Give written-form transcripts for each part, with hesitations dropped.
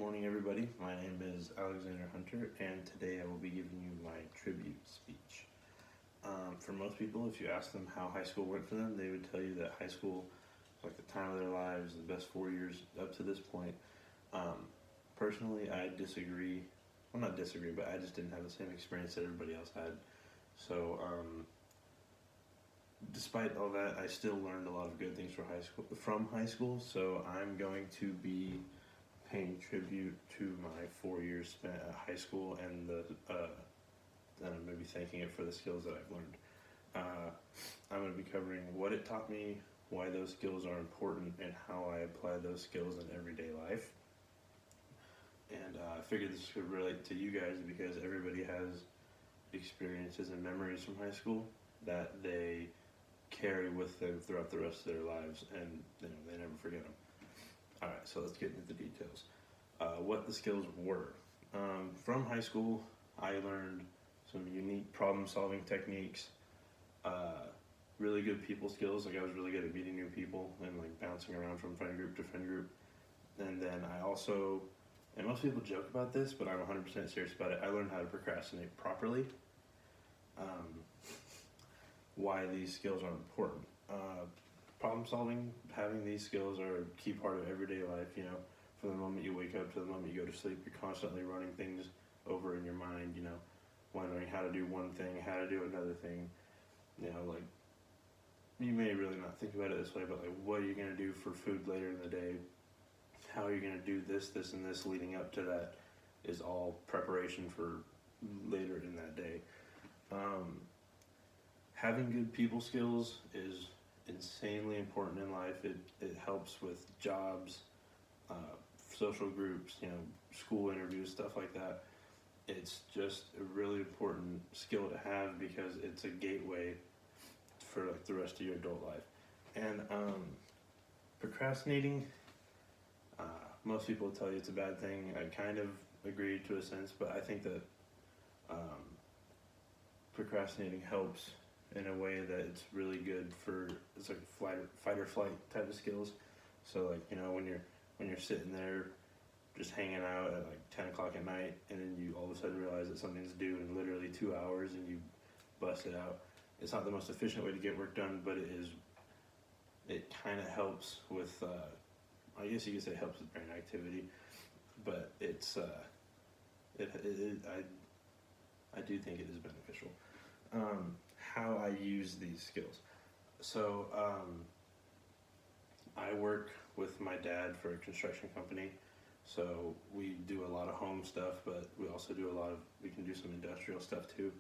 morning, everybody. My name is Alexander Hunter, and today I will be giving you my tribute speech. For most people, if you ask them how high school went for them, they would tell you that high school was like the time of their lives, the best 4 years up to this point. Personally, I disagree. Well, not disagree, but I just didn't have the same experience that everybody else had. So, despite all that, I still learned a lot of good things from high school. So I'm going to be paying tribute to my 4 years spent at high school and I'm going to be thanking it for the skills that I've learned. I'm going to be covering what it taught me, why those skills are important, and how I apply those skills in everyday life. And I figured this could relate to you guys because everybody has experiences and memories from high school that they carry with them throughout the rest of their lives, and they never forget them. Alright, so let's get into the details. What the skills were. From high school, I learned some unique problem-solving techniques, really good people skills, like I was really good at meeting new people and like bouncing around from friend group to friend group. And then I also, and most people joke about this, but I'm 100% serious about it, I learned how to procrastinate properly. Why these skills are important. Problem solving, having these skills are a key part of everyday life, from the moment you wake up to the moment you go to sleep, you're constantly running things over in your mind, wondering how to do one thing, how to do another thing, like, you may really not think about it this way, but like, what are you going to do for food later in the day? How are you going to do this, this, and this leading up to that is all preparation for later in that day. Having good people skills is insanely important in life. It helps with jobs, social groups, school interviews, stuff like that. It's just a really important skill to have because it's a gateway for like the rest of your adult life. And procrastinating, most people will tell you it's a bad thing. I kind of agree to a sense, but I think that procrastinating helps in a way that it's really good for, it's like fight or flight type of skills. So like, when you're sitting there just hanging out at like 10 o'clock at night and then you all of a sudden realize that something's due in literally 2 hours and you bust it out. It's not the most efficient way to get work done, but it kind of helps with, I guess you could say it helps with brain activity, but it's, I do think it is beneficial. How I use these skills. So I work with my dad for a construction company, so we do a lot of home stuff, but we also do we can do some industrial stuff too.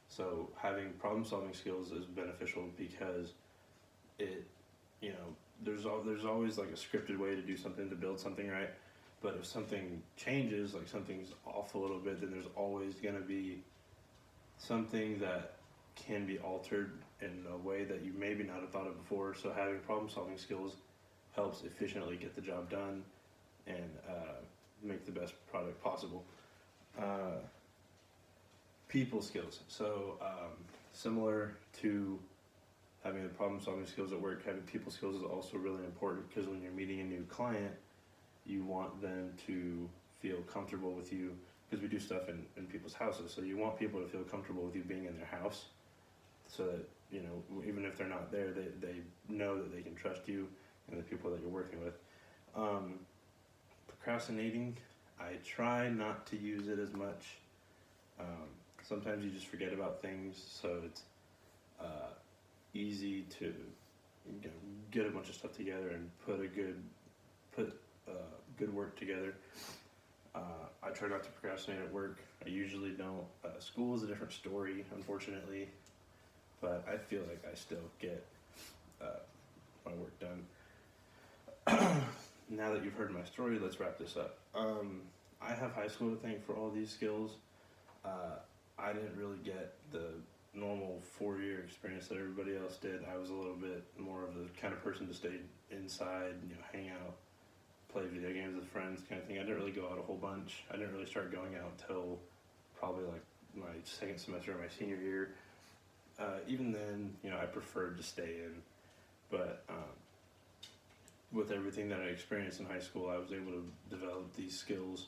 So having problem solving skills is beneficial because there's always like a scripted way to do something, to build something, right? But if something changes, like something's off a little bit, then there's always going to be something that can be altered in a way that you maybe not have thought of before. So having problem solving skills helps efficiently get the job done and make the best product possible. People skills. So similar to having the problem solving skills at work, having people skills is also really important because when you're meeting a new client, you want them to feel comfortable with you, because we do stuff in people's houses, so you want people to feel comfortable with you being in their house, so that even if they're not there, they know that they can trust you and the people that you're working with. Procrastinating, I try not to use it as much. Sometimes you just forget about things, so it's easy to get a bunch of stuff together and put good work together. I try not to procrastinate at work. I usually don't. School is a different story, unfortunately, but I feel like I still get my work done. Now that you've heard my story, let's wrap this up. I have high school to thank for all these skills. I didn't really get the normal 4-year experience that everybody else did. I was a little bit more of the kind of person to stay inside, hang out, play video games with friends kind of thing. I didn't really go out a whole bunch. I didn't really start going out until probably like my second semester of my senior year. Even then, I preferred to stay in. But with everything that I experienced in high school, I was able to develop these skills,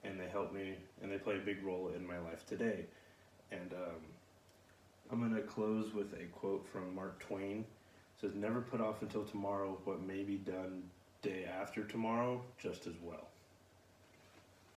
and they help me, and they play a big role in my life today. And I'm going to close with a quote from Mark Twain. It says, "Never put off until tomorrow what may be done day after tomorrow just as well."